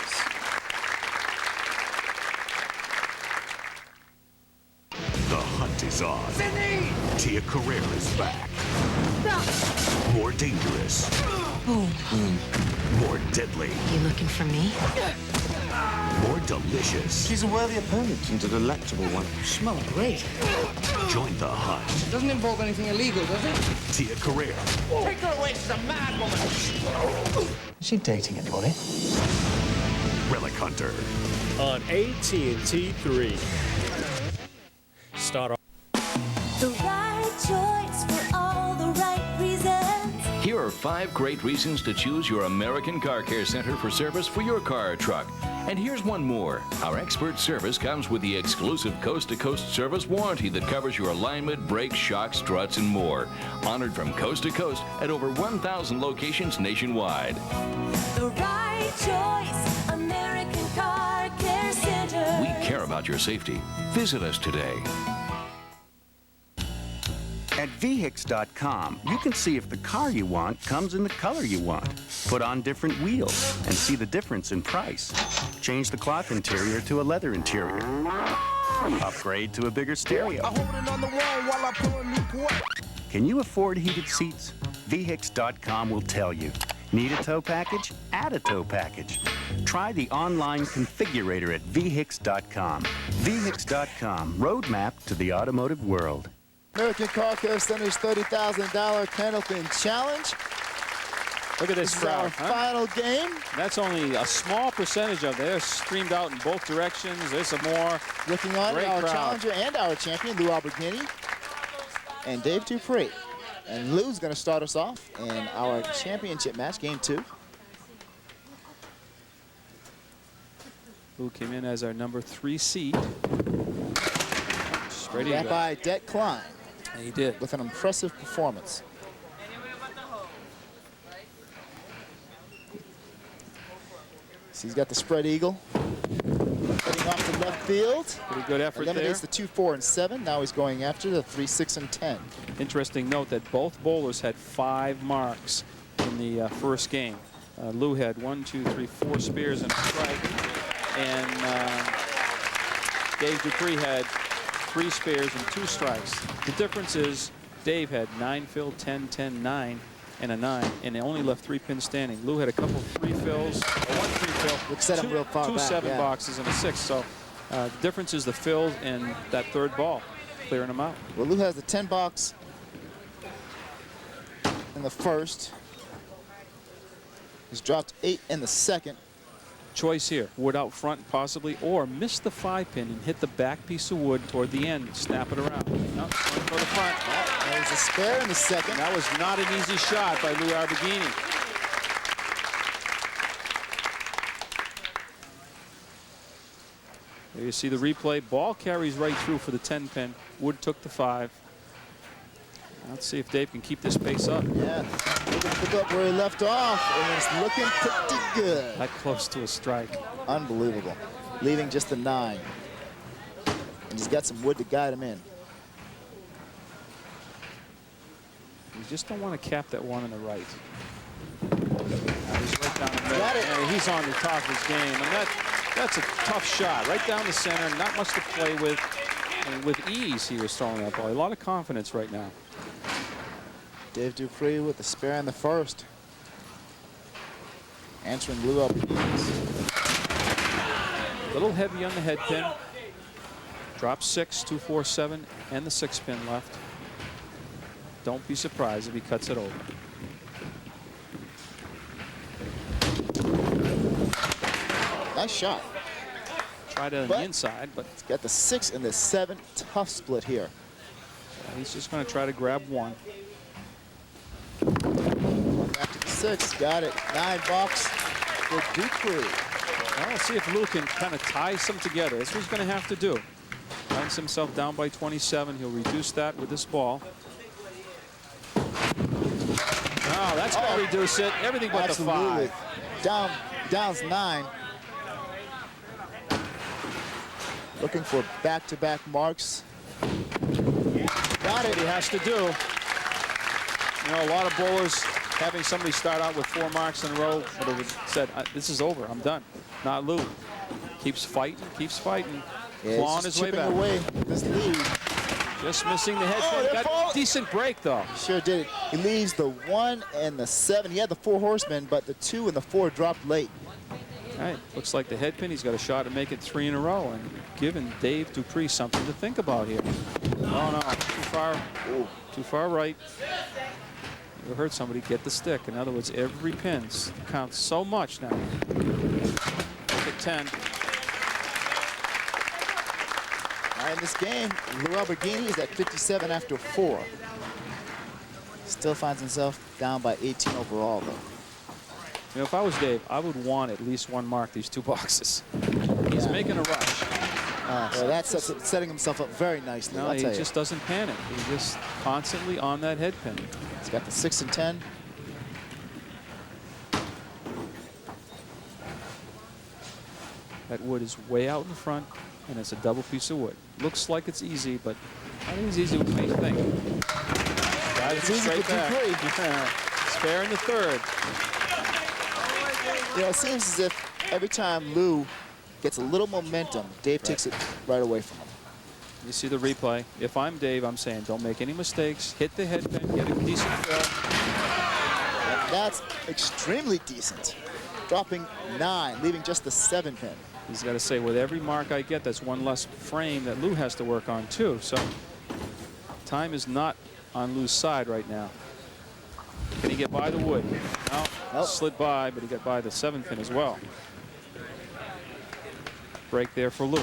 The hunt is on. Tia Carrere is back. More dangerous. More deadly. You looking for me? More delicious. She's a worthy opponent and a delectable one. Smell great. Join the hunt. Doesn't involve anything illegal, does it? Tia Carrere. Take her away, she's a mad woman. Is she dating anybody? Relic Hunter. On AT&T 3. Start off. The right choice for all the right reasons. Here are 5 great reasons to choose your American Car Care Center for service for your car or truck. And here's one more. Our expert service comes with the exclusive coast-to-coast service warranty that covers your alignment, brakes, shocks, struts, and more. Honored from coast to coast at over 1,000 locations nationwide. The right choice, American Car Care Center. We care about your safety. Visit us today. At VHIX.com, you can see if the car you want comes in the color you want. Put on different wheels and see the difference in price. Change the cloth interior to a leather interior. Upgrade to a bigger stereo. Can you afford heated seats? VHIX.com will tell you. Need a tow package? Add a tow package. Try the online configurator at vhix.com. vhix.com, roadmap to the automotive world. American Car Care Center's $30,000 Candlepin Challenge. Look at this This is crowd. our final game. That's only a small percentage of it. They're streamed out in both directions. There's some more. Looking on Great our crowd. challenger and our champion, Lou Alberghini and Dave Dupuis. And Lou's going to start us off in our championship match, game 2. Lou came in as our number 3 seed. Ready Back by Det Klein. And he did. With an impressive performance. So he's got the spread eagle. Heading off to left field. Pretty good effort there. Eliminates the 2, 4, and 7. Now he's going after the 3, 6, and 10. Interesting note that both bowlers had 5 marks in the first game. Lou had 1, 2, 3, 4 spears and a strike. And Dave Dupuis had 3 spares and 2 strikes. The difference is Dave had 9 filled, 10, 10, 9, and a 9, and they only left 3 pins standing. Lou had a couple 3 fills, 1 3 fill, Which set him real far 2 back, 7 yeah. boxes, and a 6. So the difference is the fills and that third ball, clearing them out. Well, Lou has the 10 box in the first. He's dropped 8 in the second. Choice here, wood out front possibly, or miss the 5 pin and hit the back piece of wood toward the end, snap it around. No, for the front. There's a spare in the second. That was not an easy shot by Lou Alberghini. There you see the replay. Ball carries right through for the 10 pin. Wood took the 5. Let's see if Dave can keep this pace up. Yeah, looking to pick up where he left off, and it's looking pretty good. That close to a strike. Unbelievable. Leaving just the 9. And he's got some wood to guide him in. You just don't want to cap that one on the right. Now he's right down the middle. Got it. And he's on the top of his game. And that's a tough shot. Right down the center, not much to play with. And with ease, he was throwing that ball. A lot of confidence right now. Dave Dupuis with the spare in the first. Answering Lou Alberghini's. A little heavy on the head pin. Drop 6, 2, 4, 7, and the 6 pin left. Don't be surprised if he cuts it over. Nice shot. Tried it on the inside, but he's got the 6 and the 7. Tough split here. He's just going to try to grab 1. After the 6, got it. 9 box for Dupuis. Well, let's see if Lou can kind of tie some together. That's what he's going to have to do. Finds himself down by 27. He'll reduce that with this ball. Oh, that's going to reduce it. Everything but Absolutely. the 5. Down's 9. Looking for back-to-back marks. Got it. He has to do. You know, a lot of bowlers having somebody start out with 4 marks in a row would have said, this is over, I'm done. Not Lou. Keeps fighting, Yeah, clawing he's his way chipping back. away this lead. Just missing the head pin. Got a decent break, though. Sure did. He leaves the 1 and the 7. He had the 4 horsemen, but the 2 and the 4 dropped late. All right, looks like the head pin. He's got a shot to make it 3 in a row, and giving Dave Dupuis something to think about here. Oh no, too far right. You heard somebody get the stick. In other words, every pin counts so much now. Look at 10. All right, in this game, Lou Alberghini is at 57 after 4. Still finds himself down by 18 overall, though. You know, if I was Dave, I would want at least 1 mark these 2 boxes. He's making a rush. Well, that's setting himself up very nicely. No, I'll he tell you. just doesn't panic. He's just constantly on that head pin. He's got the 6 and 10. That wood is way out in front, and it's a double piece of wood. Looks like it's easy, but not as easy as you may think. Drives it straight back. Spare in the 3rd. You know, it seems as if every time Lou gets a little momentum, Dave takes it right away from him. You see the replay. If I'm Dave, I'm saying don't make any mistakes. Hit the head pin, get a decent fill. That's extremely decent. Dropping 9, leaving just the 7-pin. He's got to say, with every mark I get, that's one less frame that Lou has to work on, too. So time is not on Lou's side right now. Can he get by the wood? No, nope. Slid by, but he got by the 7-pin as well. Break there for Lou.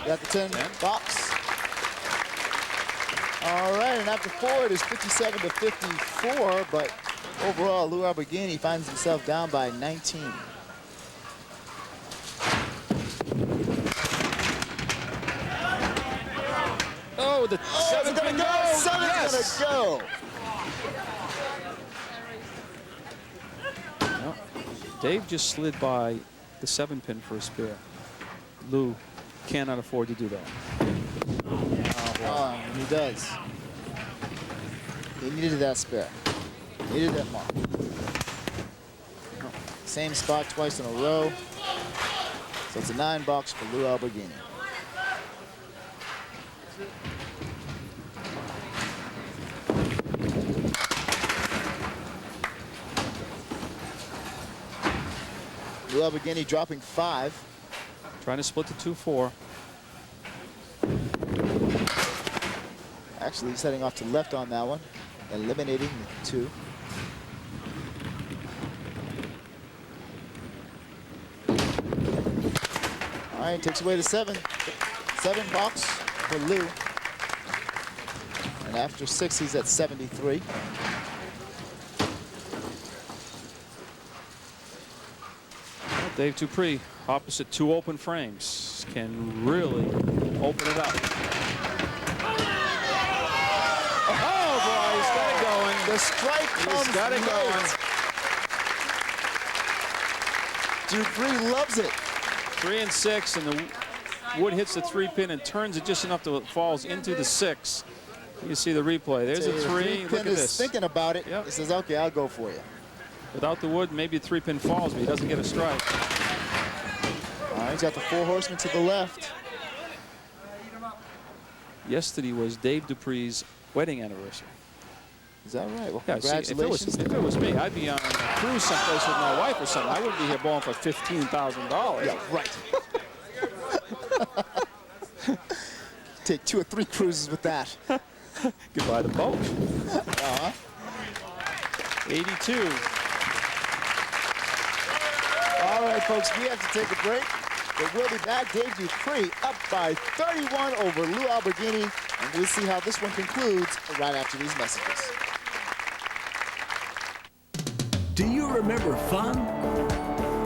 Got the 10 box. All right, and after 4, it is 57 to 54, but overall, Lou Alberghini finds himself down by 19. Oh, the 7's gonna go! 7's gonna go! No. Dave just slid by the 7-pin for a spare. Lou cannot afford to do that. Oh, he does. He needed that spare. He needed that mark. Same spot twice in a row. So it's a 9 box for Lou Alberghini. Lou Alberghini dropping 5. Trying to split the 2-4. Actually, he's heading off to left on that one, eliminating the 2. All right, takes away the 7. 7 box for Lou. And after 6, he's at 73. Dave Dupuis, opposite 2 open frames, can really open it up. Oh boy, he's got it going. The strike comes. He's got it going. Dupuis loves it. 3 and 6, and the wood hits the 3-pin and turns it just enough till it falls into the 6. You can see the replay. There's a 3. Look at this. Thinking about it. Yep. He says, "Okay, I'll go for you." Without the wood, maybe a 3-pin falls, but he doesn't get a strike. All right, he's got the 4 horsemen to the left. Yesterday was Dave Dupuis' wedding anniversary. Is that right? Well, yeah, congratulations. See, if it was me, I'd be on a cruise someplace with my wife or something. I wouldn't be here bowling for $15,000. Yeah, right. Take 2 or 3 cruises with that. Goodbye the boat. 82. All right, folks, we have to take a break, but we'll be back. Dave Dupuis up by 31 over Lou Alberghini, and we'll see how this one concludes right after these messages. Do you remember fun?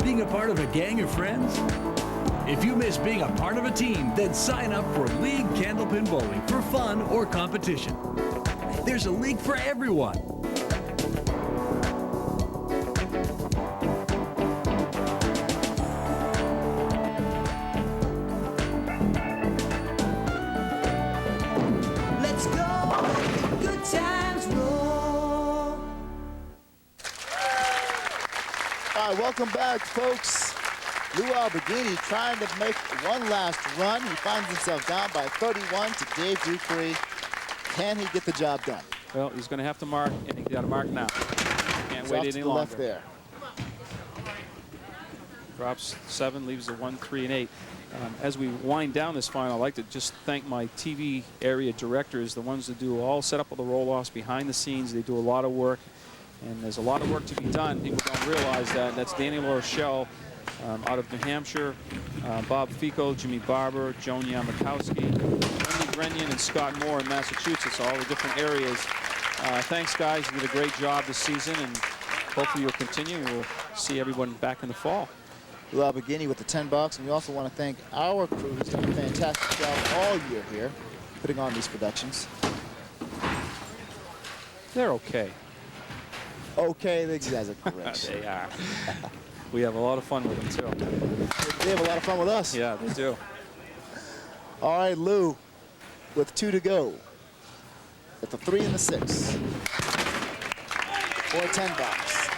Being a part of a gang of friends? If you miss being a part of a team, then sign up for League Candlepin Bowling for fun or competition. There's a league for everyone. Let's go. Good times roll. All right, welcome back, folks. Lou Alberghini trying to make one last run. He finds himself down by 31 to Dave Dupuis. Can he get the job done? Well, he's going to have to mark, and he's got to mark now. Can't He's wait off any to the longer. left there. Drops 7, leaves a 1, 3, and 8. As we wind down this final, I'd like to just thank my TV area directors, the ones that do all set up of the roll-offs behind the scenes. They do a lot of work, and there's a lot of work to be done. People don't realize that. That's Danny LaRochelle out of New Hampshire, Bob Fico, Jimmy Barber, Joan Yamakowski, Wendy Grenyan, and Scott Moore in Massachusetts, all the different areas. Thanks, guys. You did a great job this season, and hopefully you'll continue. We'll see everyone back in the fall. Lou Alberghini with the 10 bucks, and we also want to thank our crew who's done a fantastic job all year here putting on these productions. They're okay. Okay, these guys are correct. They are. We have a lot of fun with them, too. They have a lot of fun with us. Yeah, they do. All right, Lou with 2 to go. With the 3 and the 6. For a 10 box.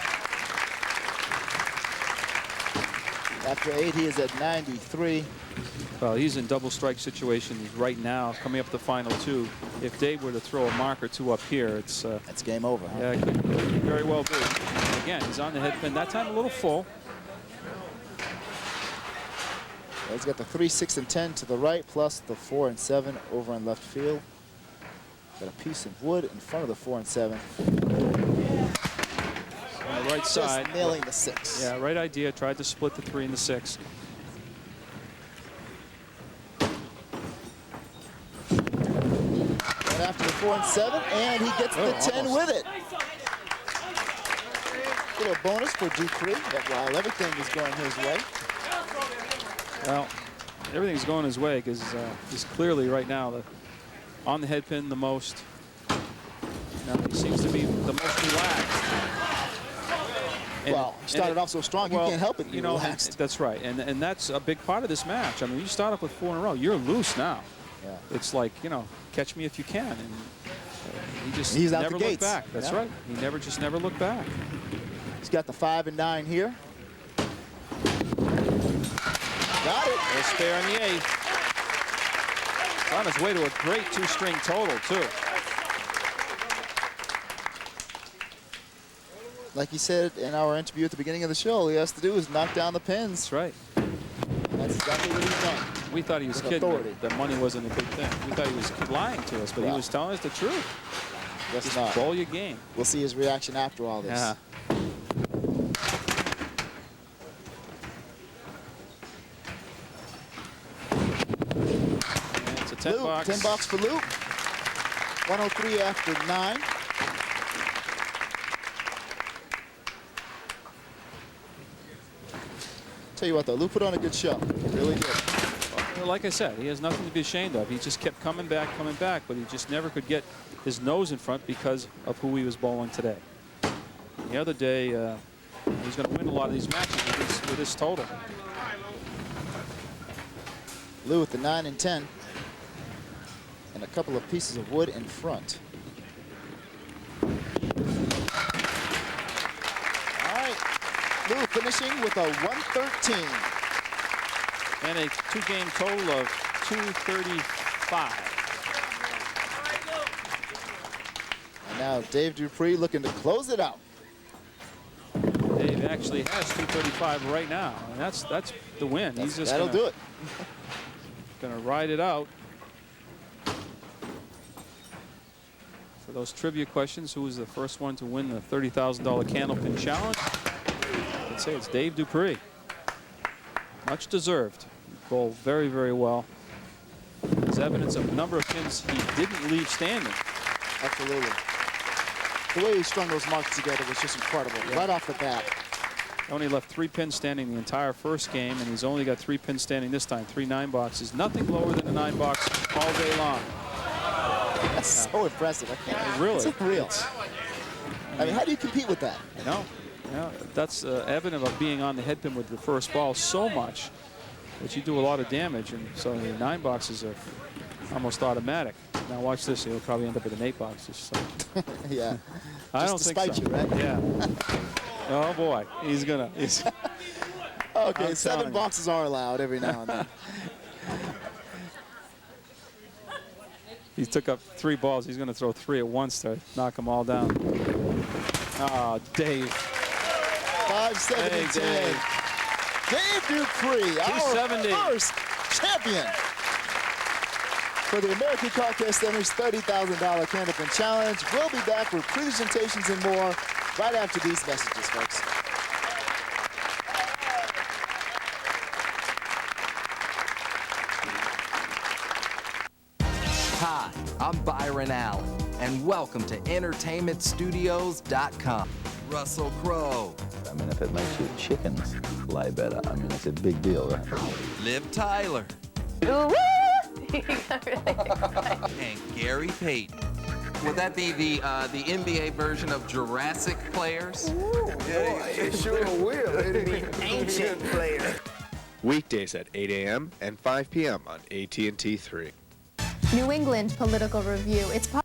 After 8, he is at 93. Well, he's in double strike situations right now, coming up the final two. If Dave were to throw a mark or two up here, it's game over. Huh? Yeah, it could very well be. Again, he's on the head pin. That time a little full. Well, he's got the 3, 6, and 10 to the right, plus the 4 and 7 over in left field. Got a piece of wood in front of the 4 and 7. On the right side. Just nailing the 6. Yeah, right idea. Tried to split the 3 and the 6. Right after the 4 and 7, and he gets the 10 with it. Little bonus for Dupuis while everything is going his way. Well, everything's going his way because he's clearly right now on the head pin the most. Now he seems to be the most relaxed. And, well, started off so strong, you can't help it. You know, relaxed. That's right, and that's a big part of this match. I mean, you start off with 4 in a row, you're loose now. Yeah. It's like, you know, catch me if you can, and he's never out the looked gates. back. That's right. He never looked back. He's got the 5 and 9 here. Got it. A spare on the 8. On his way to a great 2-string total, too. Like he said in our interview at the beginning of the show, all he has to do is knock down the pins. That's right. That's exactly what he's done. We thought he was kidding. That money wasn't a big thing. We thought he was lying to us, but he was telling us the truth. Just not. Bowl your game. We'll see his reaction after all this. Yeah. And it's a 10 box. 10 box for Lou. 103 after 9. Tell you what, though, Lou put on a good show. He really did. Well, like I said, he has nothing to be ashamed of. He just kept coming back, but he just never could get his nose in front because of who he was bowling today. The other day, he's going to win a lot of these matches with this total. Lou with the 9 and 10. And a couple of pieces of wood in front. Lou finishing with a 113. And a 2-game total of 235. And now Dave Dupuis looking to close it out. Dave actually has 235 right now, and that's the win. He's just that'll do it. Gonna ride it out. For those trivia questions, who was the first one to win the $30,000 Candlepin Challenge? I'd say it's Dave Dupuis. Much deserved. Bowled very, very well. There's evidence of a number of pins he didn't leave standing. Absolutely. The way he strung those marks together was just incredible. Yeah. Right off the bat. He only left 3 pins standing the entire first game, and he's only got 3 pins standing this time. 3 9-boxes. Nothing lower than a 9-box all day long. That's so impressive. I can't. Really? It's unreal. I mean, how do you compete with that? No. Yeah, that's evident of being on the head pin with the first ball so much that you do a lot of damage, and so the 9 boxes are almost automatic. Now watch this; he'll probably end up with an 8 boxes. So. Yeah. I don't think so. You, right? Yeah. Oh boy, he's gonna. Okay, 7 boxes are allowed every now and then. He took up 3 balls. He's going to throw 3 at once to knock them all down. Oh, Dave. 5, 7, and 10. Dave Dupuis, our first champion for the American Car Care Center's $30,000 Candlepin Challenge. We'll be back with presentations and more right after these messages, folks. Hi, I'm Byron Allen, and welcome to EntertainmentStudios.com. Russell Crowe. I mean, if it makes your chickens lay better, I mean, it's a big deal, right? Liv Tyler. Ooh, And Gary Payton. Would that be the NBA version of Jurassic players? Ooh, yeah, it sure will. It'll be ancient player. Weekdays at 8 a.m. and 5 p.m. on AT&T 3. New England Political Review. It's fed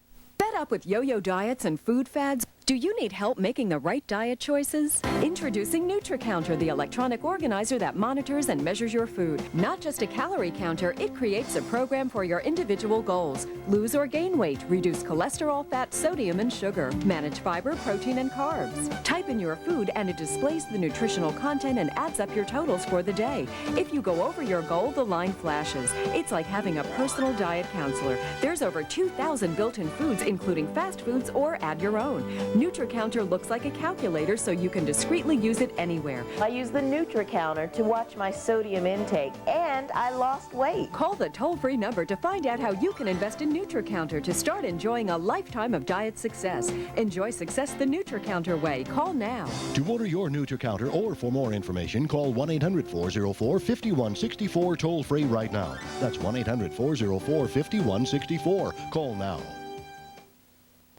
up with yo-yo diets and food fads? Do you need help making the right diet choices? Introducing NutriCounter, the electronic organizer that monitors and measures your food. Not just a calorie counter, it creates a program for your individual goals. Lose or gain weight, reduce cholesterol, fat, sodium, and sugar. Manage fiber, protein, and carbs. Type in your food and it displays the nutritional content and adds up your totals for the day. If you go over your goal, the line flashes. It's like having a personal diet counselor. There's over 2,000 built-in foods, including fast foods, or add your own. NutriCounter looks like a calculator so you can discreetly use it anywhere. I use the NutriCounter to watch my sodium intake, and I lost weight. Call the toll-free number to find out how you can invest in NutriCounter to start enjoying a lifetime of diet success. Enjoy success the NutriCounter way. Call now. To order your NutriCounter or for more information, call 1-800-404-5164 toll-free right now. That's 1-800-404-5164. Call now.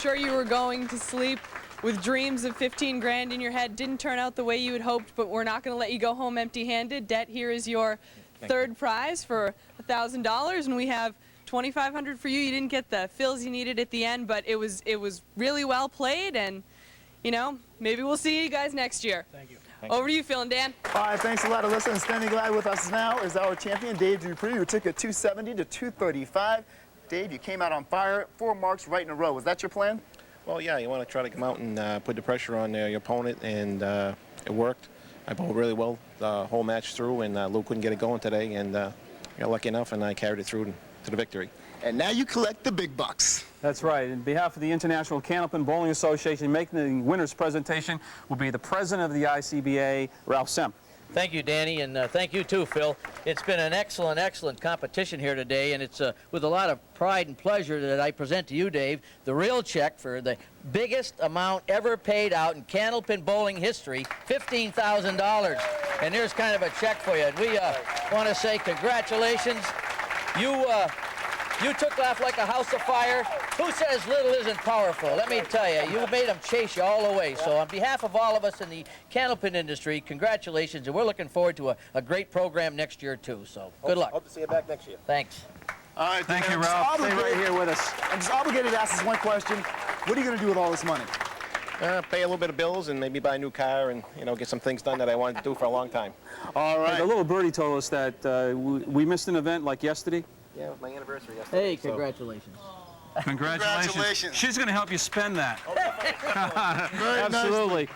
Sure you were going to sleep with dreams of 15 grand in your head. Didn't turn out the way you had hoped, but we're not going to let you go home empty-handed. Det, here is your third prize for $1,000, and we have $2,500 for you. You didn't get the fills you needed at the end, but it was really well played, and you know, maybe we'll see you guys next year. Thank you. Over to you, Phil and Dan. All right, thanks a lot, Alyssa. And standing glad with us now is our champion, Dave Dupuis, who took it 270 to 235. Dave, you came out on fire, 4 marks right in a row. Was that your plan? Well, yeah, you want to try to come out and put the pressure on your opponent, and it worked. I bowled really well the whole match through, and Lou couldn't get it going today, and got lucky enough, and I carried it through to the victory. And now you collect the big bucks. That's right. On behalf of the International Candlepin Bowling Association, making the winner's presentation will be the president of the ICBA, Ralph Semp. Thank you, Danny, and thank you too, Phil. It's been an excellent, excellent competition here today, and it's with a lot of pride and pleasure that I present to you, Dave, the real check for the biggest amount ever paid out in Candlepin bowling history, $15,000. And here's kind of a check for you. And we want to say congratulations. You took off like a house of fire. Who says little isn't powerful? Let me tell you, you made them chase you all the way. So on behalf of all of us in the Candlepin industry, congratulations, and we're looking forward to a great program next year, too. So good luck. Hope to see you back next year. Thanks. All right, Thank you, Ralph. Stay right here with us. I'm just obligated to ask this one question. What are you going to do with all this money? Pay a little bit of bills and maybe buy a new car and, you know, get some things done that I wanted to do for a long time. All right. The little birdie told us that we missed an event like yesterday. Yeah, it was my anniversary yesterday. Hey, congratulations. Congratulations. She's going to help you spend that. Very Absolutely. Nicely.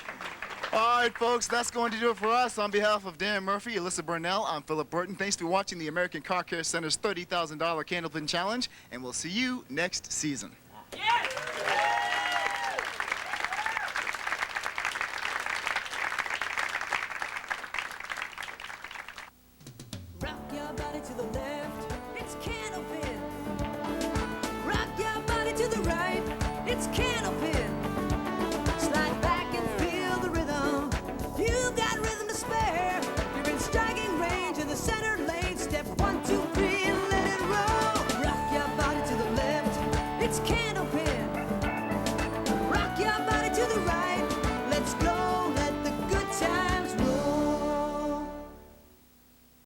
All right, folks, that's going to do it for us. On behalf of Dan Murphy, Alyssa Burnell, I'm Philip Burton. Thanks for watching the American Car Care Center's $30,000 Candlepin Challenge, and we'll see you next season. Yes!